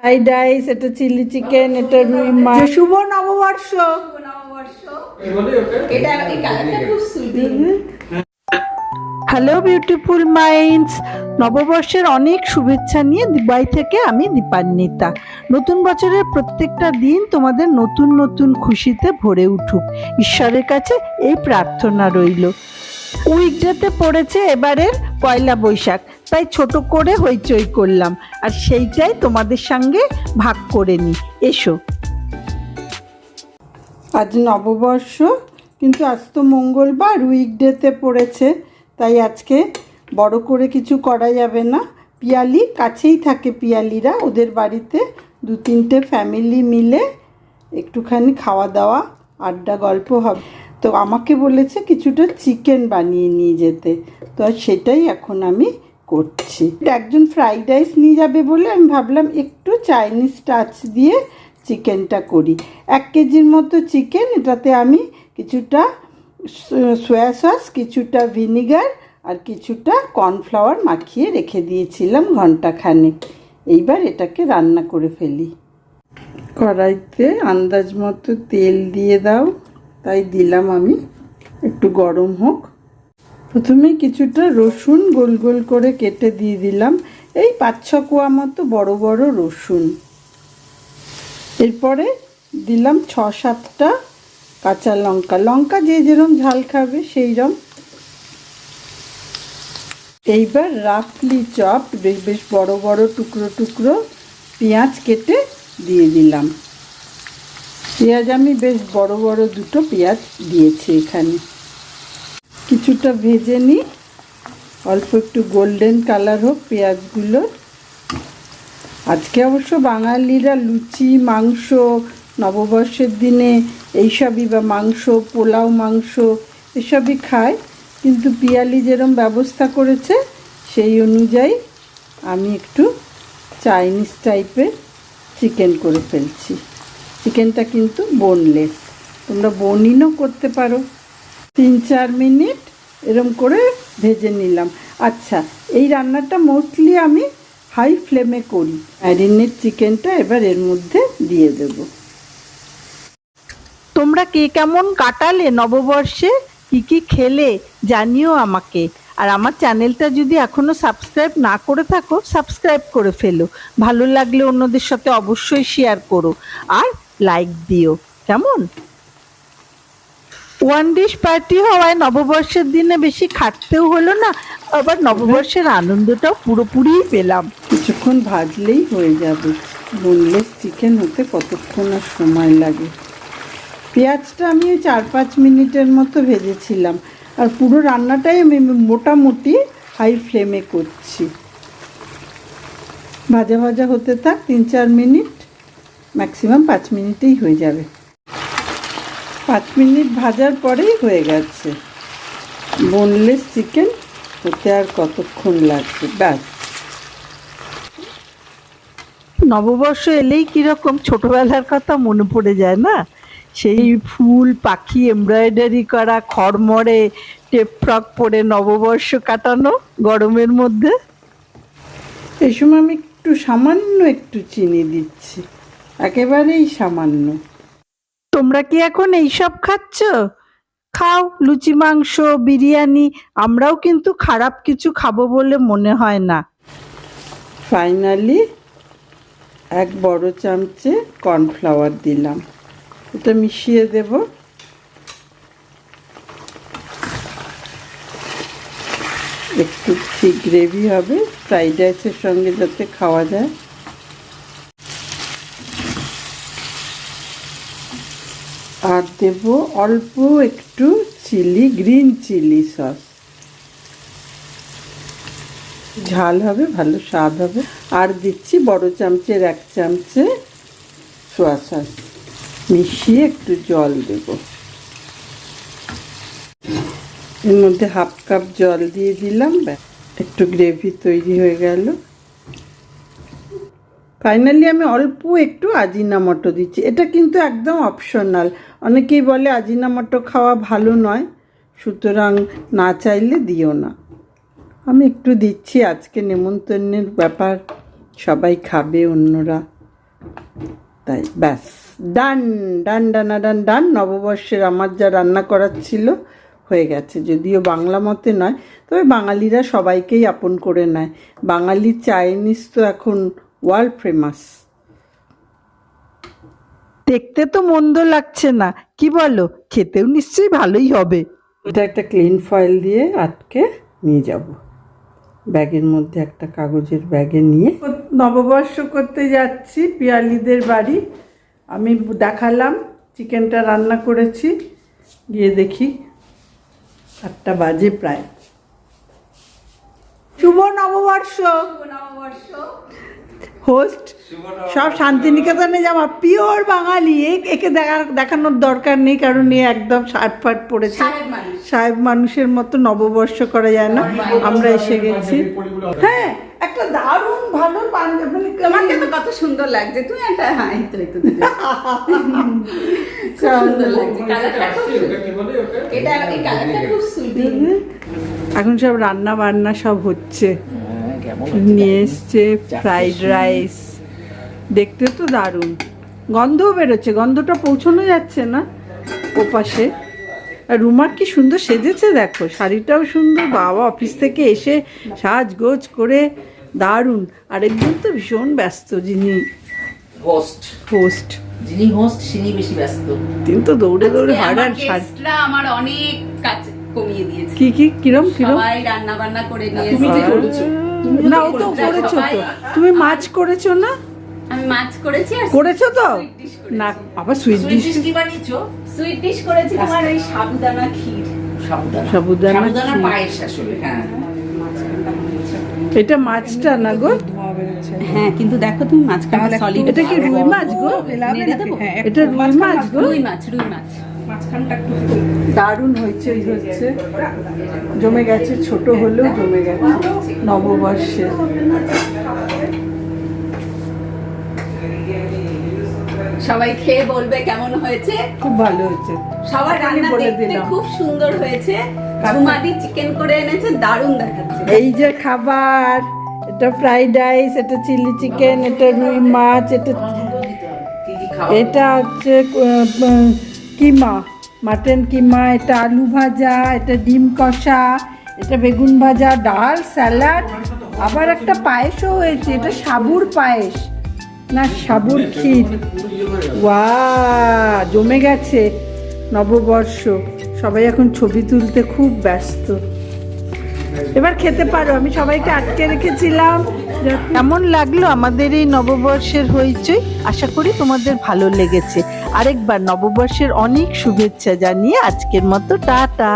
Fried rice, এটা chilli chicken, এটা রুই মাছ। শুভ নববর্ষ। হ্যালো বিউটিফুল মাইন্ডস, নববর্ষের অনেক শুভেচ্ছা নিয়ে দুবাই থেকে আমি দীপান্বিতা। নতুন বছরের প্রত্যেকটা দিন তোমাদের নতুন নতুন খুশিতে ভরে উঠুক, ঈশ্বরের কাছে এই প্রার্থনা রইল। উইকডেতে পড়েছে এবারের পয়লা বৈশাখ, তাই ছোট করে হইচই করলাম, আর সেইটাই তোমাদের সঙ্গে ভাগ করে নি। এসো। আজ নববর্ষ, কিন্তু আজ তো মঙ্গলবার, উইকডেতে পড়েছে, তাই আজকে বড় করে কিছু করা যাবে না। পিয়ালি কাছেই থাকে, পিয়ালিরা ওদের বাড়িতে 2-3টে ফ্যামিলি মিলে একটুখানি খাওয়া দাওয়া, আড্ডা, গল্প হবে। তো আমাকে বলেছে কিছুটা চিকেন বানিয়ে নিয়ে যেতে, তো সেটাই এখন আমি করছি। একজন ফ্রাইড রাইস নিয়ে যাবে বলে আমি ভাবলাম একটু চাইনিজ টাচ দিয়ে চিকেনটা করি। 1 কেজির মতো চিকেন, এটাতে আমি কিছুটা সয়া সস, কিছুটা ভিনিগার আর কিছুটা কর্নফ্লাওয়ার মাখিয়ে রেখে দিয়েছিলাম ঘন্টাখানেক। এইবার এটাকে রান্না করে ফেলি। কড়াইতে আন্দাজ মতো তেল দিয়ে দাও, তাই দিলাম আমি, একটু গরম হোক। প্রথমে কিছুটা রসুন গোল গোল করে কেটে দিয়ে দিলাম, এই 5-6 কোয়া মতো বড় বড় রসুন। এরপরে দিলাম 6-7টা কাঁচা লঙ্কা, লঙ্কা যে যেরকম ঝাল খাবে সেই রকম। এইবার রাফলি চপ, বেশ বড় বড় টুকরো টুকরো পেঁয়াজ কেটে দিয়ে দিলাম। পেঁয়াজ আমি বেশ বড় বড় 2টো পেঁয়াজ দিয়েছি এখানে। কিছুটা ভেজে নিই, অল্প একটু গোল্ডেন কালার হোক পেঁয়াজগুলো। আজকে অবশ্য বাঙালিরা লুচি, মাংস, নববর্ষের দিনে এইসবই, বা মাংস, পোলাও মাংস এসবই খায়, কিন্তু পিয়ালি যেরকম ব্যবস্থা করেছে সেই অনুযায়ী আমি একটু চাইনিজ টাইপের চিকেন করে ফেলছি। চিকেনটা কিন্তু বোনলেস, তোমরা বোনইনও করতে পারো। 3-4 মিনিট এরম করে ভেজে নিলাম। আচ্ছা, এই রান্নাটা মোস্টলি আমি হাই ফ্লেমে করি। ম্যারিনেট চিকেনটা এবার এর মধ্যে দিয়ে দেব। তোমরা কে কেমন কাটালে নববর্ষে, কি খেলে জানিও আমাকে। আর আমার চ্যানেলটা যদি এখনো সাবস্ক্রাইব না করে থাকো, সাবস্ক্রাইব করে ফেলো। ভালো লাগলে অন্যদের সাথে অবশ্যই শেয়ার করো, আর লাইক দিও, কেমন? 1 ডিশ পার্টি হওয়ায় নববর্ষের দিনে বেশি খাটতেও হলো না, আবার নববর্ষের আনন্দটাও পুরোপুরিই পেলাম। কিছুক্ষণ ভাজলেই হয়ে যাবে। বোনলেস চিকেন হতে কতক্ষণ আর সময় লাগে। পেঁয়াজটা আমি 4-5 মিনিটের মতো ভেজেছিলাম, আর পুরো রান্নাটাই আমি মোটামুটি হাই ফ্লেমে করছি। ভাজা ভাজা হতে থাক 3-4 মিনিট, ম্যাক্সিমাম 5 মিনিটেই হয়ে যাবে। 5 মিনিট ভাজার পরেই হয়ে গেছে। বোনলেস চিকেন হতে আর কতক্ষণ লাগবে, ব্যাস। নববর্ষ এলেই কীরকম ছোটবেলার কথা মনে পড়ে যায় না? সেই ফুল পাখি এমব্রয়ডারি করা খড়মড়ে টেপ ফ্রক পরে নববর্ষ কাটানো গরমের মধ্যে। এই সময় আমি সামান্য একটু চিনি দিচ্ছি, একেবারেই সামান্য। তোমরা কি এখন এইসব খাচ্ছ? খাও, লুচি, মাংস, বিরিয়ানি, আমরাও কিন্তু খারাপ কিছু খাবো বলে মনে হয় না। ফাইনালি 1 বড় চামচে কর্নফ্লাওয়ার দিলাম, এটা মিশিয়ে দেব। একটু ঠিক গ্রেভি হবে, ফ্রাইড রাইসের সঙ্গে যাতে খাওয়া যায়। আর দেব অল্প একটু গ্রিন চিলি সস, ঝাল হবে, ভালো স্বাদ হবে। আর দিচ্ছি বড় চামচের 1 চামচে সয়া সস, মিশিয়ে একটু জল দেব। এর মধ্যে 1/2 কাপ জল দিয়ে দিলাম, একটু গ্রেভি তৈরি হয়ে গেল। ফাইনালি আমি অল্প একটু আজিনামোটো দিচ্ছি, এটা কিন্তু একদম অপশনাল। অনেকেই বলে আজিনামোটো খাওয়া ভালো নয়, সুতরাং না চাইলে দিও না। আমি একটু দিচ্ছি, আজকে নেমন্তন্নের ব্যাপার, সবাই খাবে অন্যরা, তাই ব্যাস, ডান ডান ডানা ডান ডান। নববর্ষের আমার যা রান্না করার ছিল হয়ে গেছে, যদিও বাংলা মতে নয়, তবে বাঙালিরা সবাইকেই আপন করে নেয়। বাঙালির চাইনিজ তো এখন ওয়ার্ল্ড ফেমাস। দেখতে তো মন্দ লাগছে না, কি বলো? খেতেও নিশ্চয়ই ভালোই হবে। এটা একটা ক্লিন ফয়েল দিয়ে আটকে নিয়ে যাব ব্যাগের মধ্যে, একটা কাগজের ব্যাগে নিয়ে। নববর্ষ করতে যাচ্ছি পিয়ালিদের বাড়ি। আমি দেখালাম চিকেনটা রান্না করেছি, গিয়ে দেখি 8টা বাজে প্রায়। শুভ নববর্ষ। হোস্ট সব শান্তিনিকেতনে যাওয়া পিওর বাঙালি, একে দেখানোর দরকার নেই, কারণ এ একদম শার্ট ফাট পড়েছে। সাহেব মানুষের মতো নববর্ষ করা যায় না। আমরা এসে গেছি। হ্যাঁ, একটা দারুণ ভালো পাঞ্জাবি। তোমাকে তো কত সুন্দর লাগছে, তুমি একটা হ্যাঁ এই তো সুন্দর লাগছে কালারটা, এটা এই কালারটা খুব সুইট। এখন সব রান্না বান্না সব হচ্ছে, নিয়ে এসছে ফ্রাইড রাইস, দেখতে তো দারুণ, গন্ধও বেরোচ্ছে, গন্ধটা পৌঁছানো যাচ্ছে না ওপাশে। আর রুমা কি সুন্দর সেজেছে দেখো, শাড়িটাও সুন্দর, বাবা অফিস থেকে এসে সাজগোজ করে দারুণ। আরেকজন তো ভীষণ ব্যস্ত, যিনি হোস্ট যিনি হোস্ট তিনি বেশি ব্যস্ত, তিনি তো দৌড়ে দৌড়ে হারান। গেস্টরা আমার অনেক কাজ কমিয়ে দিয়েছে। কিরম সবাই রান্না বান্না করে নিয়েছে। তুমি কি করেছো? না, ও তো করেছো তো, তুমি মাছ করেছো না? আমি মাছ করেছি আর করেছো তো না, আবার সুইট ডিশ কি বানিয়েছো? সুইট ডিশ করেছি তোমার ওই সাবুদানা ক্ষীর, সাবুদানা পায়েস আসলে। হ্যাঁ, এটা মাছটা না গো? হ্যাঁ, কিন্তু দেখো তুমি মাছখানা সলিড। এটা কি রুই মাছ গো? এটা রুই মাছ গো? রুই মাছ মাঝখানটা একটু দারুণ হয়েছে। এই হচ্ছে জমে গেছে, ছোট হলেও জমে গেছে নববর্ষে। সবাই খেয়ে বলবে কেমন হয়েছে। খুব ভালো হয়েছে, সবার রান্না দেখতে খুব সুন্দর হয়েছে। রুমাদি চিকেন করে এনেছে, দারুণ দেখাচ্ছে। এই যে খাবার, এটা ফ্রাইড রাইস, এটা চিলি চিকেন, এটা রুই মাছ, এটা হচ্ছে কিমা, মাটন কিমা, এটা আলু ভাজা, এটা ডিম কষা, এটা বেগুন ভাজা, ডাল, স্যালাড, আবার একটা পায়েসও হয়েছে। এটা সাবুর পায়েস না সাবুর ক্ষীর। ওয়াও, জমে গেছে নববর্ষ। সবাই এখন ছবি তুলতে খুব ব্যস্ত। এবার খেতে পারো, আমি সবাইকে আটকে রেখেছিলাম। কেমন লাগলো আমাদের এই নববর্ষের হইচই? আশা করি তোমাদের ভালো লেগেছে। আরেকবার নববর্ষের অনেক শুভেচ্ছা জানিয়ে আজকের মতো টাটা।